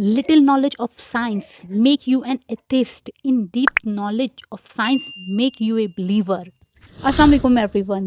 Little knowledge of science make you an atheist. In deep knowledge of science make you a believer. Assalamu alaikum everyone.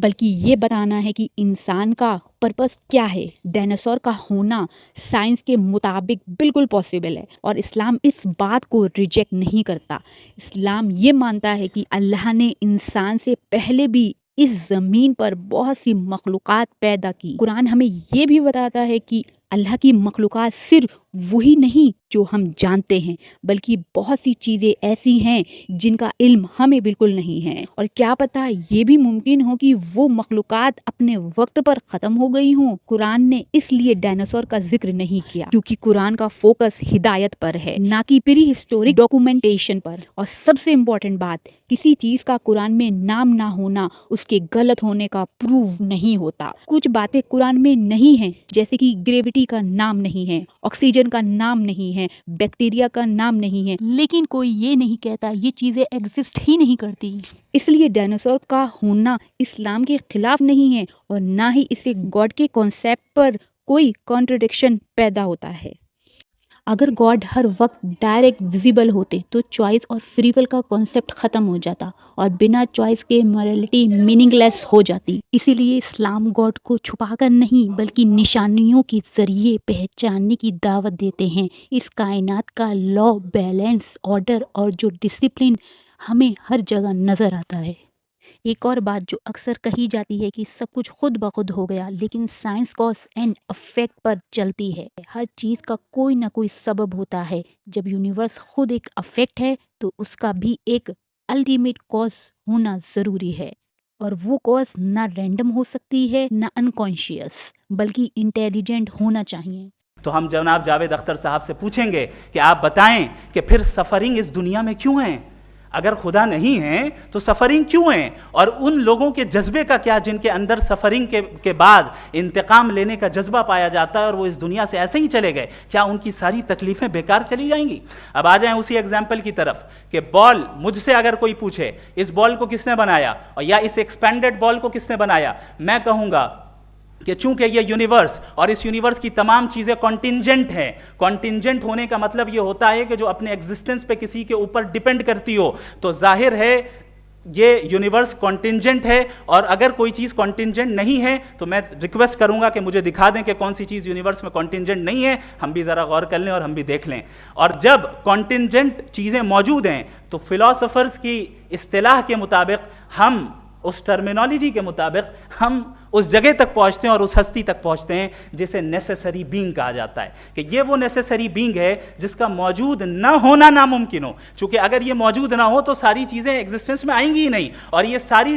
بلکہ یہ بتانا ہے کہ انسان کا پرپس کیا ہے۔ ڈائناسور کا ہونا سائنس کے مطابق بالکل پاسبل ہے، اور اسلام اس بات کو ریجیکٹ نہیں کرتا۔ اسلام یہ مانتا ہے کہ اللہ نے انسان سے پہلے بھی اس زمین پر بہت سی مخلوقات پیدا کی۔ قرآن ہمیں یہ بھی بتاتا ہے کہ اللہ کی مخلوقات صرف وہی نہیں جو ہم جانتے ہیں، بلکہ بہت سی چیزیں ایسی ہیں جن کا علم ہمیں بالکل نہیں ہے، اور کیا پتہ یہ بھی ممکن ہو کہ وہ مخلوقات اپنے وقت پر ختم ہو گئی ہوں۔ قرآن نے اس لیے ڈائناسور کا ذکر نہیں کیا کیونکہ قرآن کا فوکس ہدایت پر ہے، نہ کہ پری ہسٹورک ڈاکومنٹیشن پر۔ اور سب سے امپورٹنٹ بات، کسی چیز کا قرآن میں نام نہ ہونا اس کے غلط ہونے کا پروف نہیں ہوتا۔ کچھ باتیں قرآن میں نہیں ہیں، جیسے کہ گریوٹی کا نام نہیں ہے، آکسیجن کا نام نہیں ہے، بیکٹیریا کا نام نہیں ہے، لیکن کوئی یہ نہیں کہتا یہ چیزیں ایگزسٹ ہی نہیں کرتی۔ اس لیے ڈائناسور کا ہونا اسلام کے خلاف نہیں ہے، اور نہ ہی اسے گاڈ کے کانسیپٹ پر کوئی کانٹرڈکشن پیدا ہوتا ہے۔ اگر گاڈ ہر وقت ڈائریکٹ ویزیبل ہوتے تو چوائس اور فری ول کا کانسیپٹ ختم ہو جاتا، اور بنا چوائس کے موریلٹی میننگ لیس ہو جاتی۔ اسی لیے اسلام گاڈ کو چھپا کر نہیں بلکہ نشانیوں کے ذریعے پہچاننے کی دعوت دیتے ہیں۔ اس کائنات کا لا، بیلنس، آرڈر اور جو ڈسپلن ہمیں ہر جگہ نظر آتا ہے۔ ایک اور بات جو اکثر کہی جاتی ہے کہ سب کچھ خود بخود ہو گیا، لیکن سائنس کاز اینڈ افیکٹ پر چلتی ہے۔ ہر چیز کا کوئی نہ کوئی سبب ہوتا ہے۔ جب یونیورس خود ایک افیکٹ ہے تو اس کا بھی ایک الٹیمیٹ کاز ہونا ضروری ہے، اور وہ کاز نہ رینڈم ہو سکتی ہے نہ انکانشیس، بلکہ انٹیلیجنٹ ہونا چاہیے۔ تو ہم جناب جاوید اختر صاحب سے پوچھیں گے کہ آپ بتائیں کہ پھر سفرنگ اس دنیا میں کیوں ہیں؟ اگر خدا نہیں ہے تو سفرنگ کیوں ہیں؟ اور ان لوگوں کے جذبے کا کیا جن کے اندر سفرنگ کے بعد انتقام لینے کا جذبہ پایا جاتا ہے اور وہ اس دنیا سے ایسے ہی چلے گئے؟ کیا ان کی ساری تکلیفیں بیکار چلی جائیں گی؟ اب آ جائیں اسی ایگزامپل کی طرف کہ بال، مجھ سے اگر کوئی پوچھے اس بال کو کس نے بنایا اور یا اس ایکسپینڈڈ بال کو کس نے بنایا، میں کہوں گا کہ چونکہ یہ یونیورس اور اس یونیورس کی تمام چیزیں کانٹینجنٹ ہیں۔ کانٹینجنٹ ہونے کا مطلب یہ ہوتا ہے کہ جو اپنے ایگزسٹنس پہ کسی کے اوپر ڈیپینڈ کرتی ہو، تو ظاہر ہے یہ یونیورس کانٹینجنٹ ہے، اور اگر کوئی چیز کانٹینجنٹ نہیں ہے تو میں ریکویسٹ کروں گا کہ مجھے دکھا دیں کہ کون سی چیز یونیورس میں کانٹینجنٹ نہیں ہے، ہم بھی ذرا غور کر لیں اور ہم بھی دیکھ لیں۔ اور جب کانٹینجنٹ چیزیں موجود ہیں تو فلاسفرز کی اصطلاح کے مطابق ہم اس ٹرمینالوجی کے مطابق ہم اس جگہ تک پہنچتے ہیں اور اس ہستی تک پہنچتے ہیں جسے نیسیسری بینگ کہا جاتا ہے، کہ یہ وہ نیسیسری بینگ ہے جس کا موجود نہ ہونا ناممکن ہو، چونکہ اگر یہ موجود نہ ہو تو ساری چیزیں ایگزسٹنس میں آئیں گی ہی نہیں، اور یہ ساری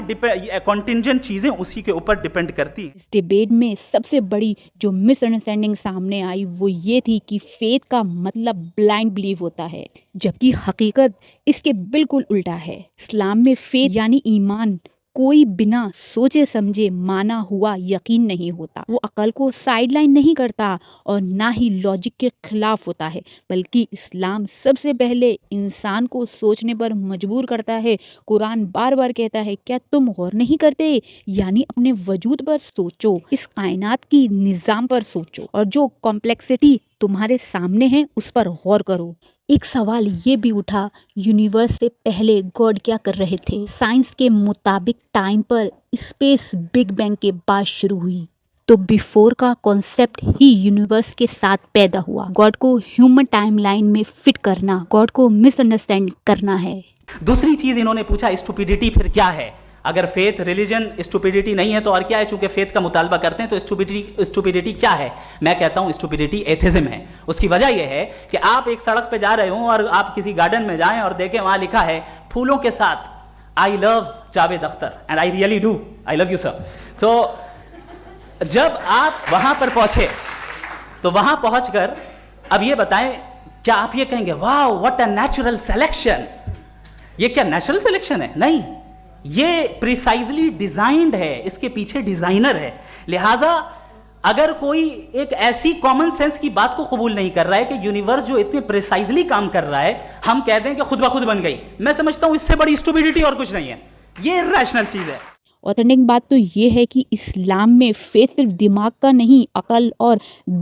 کانٹینجنٹ چیزیں اسی کے اوپر ڈیپینڈ کرتی ہیں۔ اس ڈیبیٹ میں سب سے بڑی جو مس انڈرسٹینڈنگ سامنے آئی وہ یہ تھی کہ فیتھ کا مطلب بلائنڈ بلیف ہوتا ہے، جبکہ حقیقت اس کے بالکل الٹا ہے۔ اسلام میں فیتھ یعنی ایمان کوئی بنا سوچے سمجھے مانا ہوا یقین نہیں ہوتا، وہ عقل کو سائیڈ لائن نہیں کرتا اور نہ ہی لاجک کے خلاف ہوتا ہے، بلکہ اسلام سب سے پہلے انسان کو سوچنے پر مجبور کرتا ہے۔ قرآن بار بار کہتا ہے کیا تم غور نہیں کرتے، یعنی اپنے وجود پر سوچو، اس کائنات کی نظام پر سوچو، اور جو کمپلیکسٹی تمہارے سامنے ہے اس پر غور کرو۔ ایک سوال یہ بھی اٹھا، یونیورس سے پہلے گاڈ کیا کر رہے تھے؟ سائنس کے مطابق ٹائم پر اسپیس بگ بینگ کے بعد شروع ہوئی، تو بیفور کا کانسیپٹ ہی یونیورس کے ساتھ پیدا ہوا۔ گاڈ کو ہیومن ٹائم لائن میں فٹ کرنا گاڈ کو مس انڈرسٹینڈ کرنا ہے۔ دوسری چیز انہوں نے پوچھا اسٹوپیڈیٹی پھر کیا ہے؟ اگر فیتھ ریلیجن اسٹوپیڈیٹی نہیں ہے تو اور کیا ہے؟ چونکہ فیتھ کا مطالبہ کرتے ہیں تو اسٹوپیڈیٹی کیا ہے؟ میں کہتا ہوں اسٹوپیڈیٹی ایتھزم ہے۔ اس کی وجہ یہ ہے کہ آپ ایک سڑک پہ جا رہے ہوں اور آپ کسی گارڈن میں جائیں اور دیکھیں وہاں لکھا ہے پھولوں کے ساتھ I love Javed Akhtar and I really do I love you sir۔ تو جب آپ وہاں پر پہنچے تو وہاں پہنچ کر اب یہ بتائیں کیا آپ یہ کہیں گے واو what a natural selection؟ یہ کیا نیچرل سلیکشن ہے؟ نہیں، یہ پریسائزلی ڈیزائنڈ ہے، اس کے پیچھے ڈیزائنر ہے۔ لہٰذا اگر کوئی ایک ایسی کامن سینس کی بات کو قبول نہیں کر رہا ہے کہ یونیورس جو اتنے پریسائزلی کام کر رہا ہے ہم کہتے ہیں کہ خود بخود بن گئی، میں سمجھتا ہوں اس سے بڑی اسٹوپیڈیٹی اور کچھ نہیں ہے، یہ ریشنل چیز ہے۔ اوتھینٹک بات تو یہ ہے کہ اسلام میں فیتھ صرف دماغ کا نہیں، عقل اور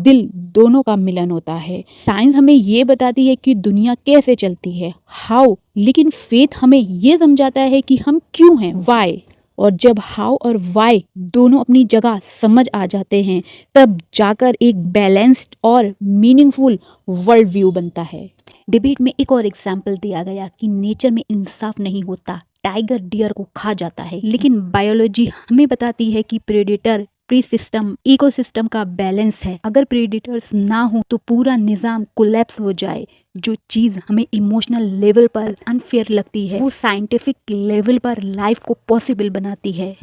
دل دونوں کا ملن ہوتا ہے۔ سائنس ہمیں یہ بتاتی ہے کہ دنیا کیسے چلتی ہے، ہاؤ، لیکن فیتھ ہمیں یہ سمجھاتا ہے کہ ہم کیوں ہیں، وائی۔ اور جب ہاؤ اور وائی دونوں اپنی جگہ سمجھ آ جاتے ہیں تب جا کر ایک بیلنسڈ اور میننگ فل ورلڈ ویو بنتا ہے۔ ڈیبیٹ میں ایک اور ایگزامپل دیا گیا کہ نیچر میں انصاف نہیں ہوتا، ٹائیگر ڈیئر کو کھا جاتا ہے، لیکن بایولوجی ہمیں بتاتی ہے کہ پریڈیٹر پری سسٹم ایکو سسٹم کا بیلنس ہے۔ اگر پریڈیٹرز نہ ہوں تو پورا نظام کولیپس ہو جائے۔ جو چیز ہمیں ایموشنل لیول پر انفیئر لگتی ہے وہ سائنٹیفک لیول پر لائف کو پاسبل بناتی ہے۔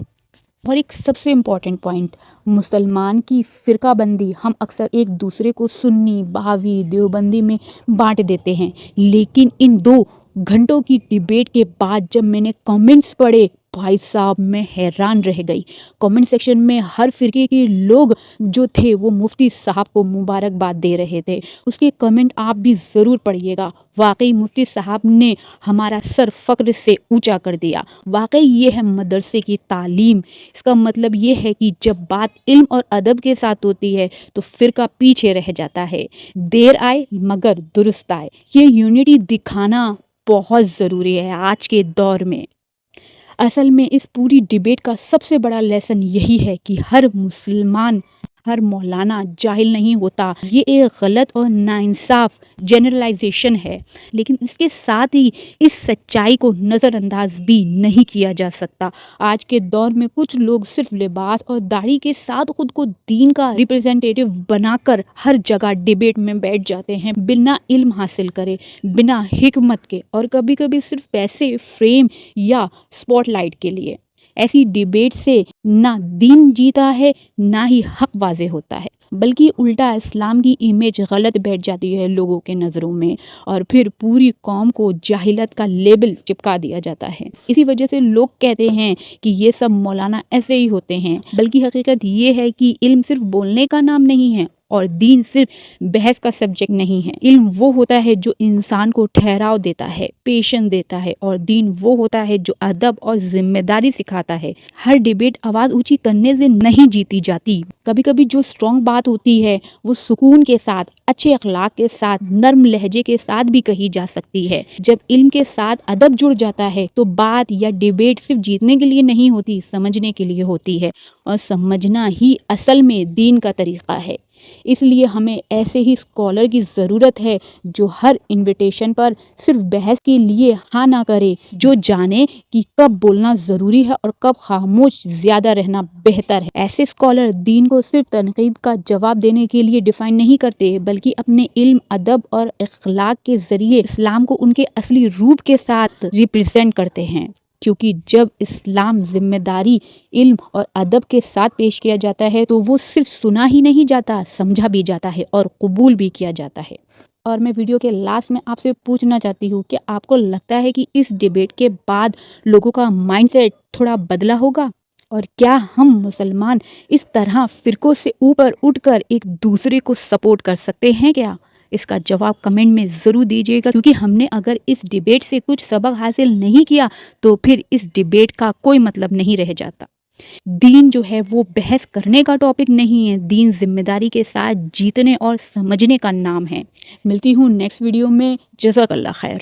اور ایک سب سے امپورٹنٹ پوائنٹ، مسلمان کی فرقہ بندی، ہم اکثر ایک دوسرے کو سنی، بہاوی، دیوبندی میں بانٹ دیتے ہیں، لیکن ان 2 گھنٹوں کی ڈیبیٹ کے بعد جب میں نے کامنٹس پڑھے، بھائی صاحب میں حیران رہ گئی۔ کامنٹ سیکشن میں ہر فرقے کے لوگ جو تھے وہ مفتی صاحب کو مبارکباد دے رہے تھے۔ اس کے کمنٹ آپ بھی ضرور پڑھیے گا۔ واقعی مفتی صاحب نے ہمارا سر فخر سے اونچا کر دیا۔ واقعی یہ ہے مدرسے کی تعلیم۔ اس کا مطلب یہ ہے کہ جب بات علم اور ادب کے ساتھ ہوتی ہے تو فرقہ پیچھے رہ جاتا ہے۔ دیر آئے مگر درست آئے۔ یہ یونٹی دکھانا بہت ضروری ہے آج کے دور میں۔ اصل میں اس پوری ڈیبیٹ کا سب سے بڑا لیسن یہی ہے کہ ہر مسلمان، ہر مولانا جاہل نہیں ہوتا۔ یہ ایک غلط اور ناانصاف جنرلائزیشن ہے، لیکن اس کے ساتھ ہی اس سچائی کو نظر انداز بھی نہیں کیا جا سکتا۔ آج کے دور میں کچھ لوگ صرف لباس اور داڑھی کے ساتھ خود کو دین کا ریپرزینٹیٹیو بنا کر ہر جگہ ڈیبیٹ میں بیٹھ جاتے ہیں، بنا علم حاصل کرے، بنا حکمت کے، اور کبھی کبھی صرف پیسے، فریم یا اسپاٹ لائٹ کے لیے۔ ایسی ڈیبیٹ سے نہ دین جیتا ہے نہ ہی حق واضح ہوتا ہے، بلکہ الٹا اسلام کی امیج غلط بیٹھ جاتی ہے لوگوں کے نظروں میں، اور پھر پوری قوم کو جاہلت کا لیبل چپکا دیا جاتا ہے۔ اسی وجہ سے لوگ کہتے ہیں کہ یہ سب مولانا ایسے ہی ہوتے ہیں، بلکہ حقیقت یہ ہے کہ علم صرف بولنے کا نام نہیں ہے، اور دین صرف بحث کا سبجیکٹ نہیں ہے۔ علم وہ ہوتا ہے جو انسان کو ٹھہراؤ دیتا ہے، پیشن دیتا ہے، اور دین وہ ہوتا ہے جو ادب اور ذمہ داری سکھاتا ہے۔ ہر ڈیبیٹ آواز اونچی کرنے سے نہیں جیتی جاتی۔ کبھی کبھی جو اسٹرانگ بات ہوتی ہے وہ سکون کے ساتھ، اچھے اخلاق کے ساتھ، نرم لہجے کے ساتھ بھی کہی جا سکتی ہے۔ جب علم کے ساتھ ادب جڑ جاتا ہے تو بات یا ڈیبیٹ صرف جیتنے کے لیے نہیں ہوتی، سمجھنے کے لیے ہوتی ہے، اور سمجھنا ہی اصل میں دین کا طریقہ ہے۔ اس لیے ہمیں ایسے ہی اسکالر کی ضرورت ہے جو ہر انویٹیشن پر صرف بحث کے لیے ہاں نہ کرے، جو جانے کہ کب بولنا ضروری ہے اور کب خاموش زیادہ رہنا بہتر ہے۔ ایسے اسکالر دین کو صرف تنقید کا جواب دینے کے لیے ڈیفائن نہیں کرتے، بلکہ اپنے علم، ادب اور اخلاق کے ذریعے اسلام کو ان کے اصلی روپ کے ساتھ ریپرزینٹ کرتے ہیں۔ کیونکہ جب اسلام ذمہ داری، علم اور ادب کے ساتھ پیش کیا جاتا ہے تو وہ صرف سنا ہی نہیں جاتا، سمجھا بھی جاتا ہے اور قبول بھی کیا جاتا ہے۔ اور میں ویڈیو کے لاسٹ میں آپ سے پوچھنا چاہتی ہوں کہ آپ کو لگتا ہے کہ اس ڈیبیٹ کے بعد لوگوں کا مائنڈ سیٹ تھوڑا بدلا ہوگا؟ اور کیا ہم مسلمان اس طرح فرقوں سے اوپر اٹھ کر ایک دوسرے کو سپورٹ کر سکتے ہیں کیا؟ اس کا جواب کمنٹ میں ضرور دیجیے گا، کیونکہ ہم نے اگر اس ڈیبیٹ سے کچھ سبق حاصل نہیں کیا تو پھر اس ڈیبیٹ کا کوئی مطلب نہیں رہ جاتا۔ دین جو ہے وہ بحث کرنے کا ٹاپک نہیں ہے، دین ذمہ داری کے ساتھ جیتنے اور سمجھنے کا نام ہے۔ ملتی ہوں نیکسٹ ویڈیو میں، جزاک اللہ خیر۔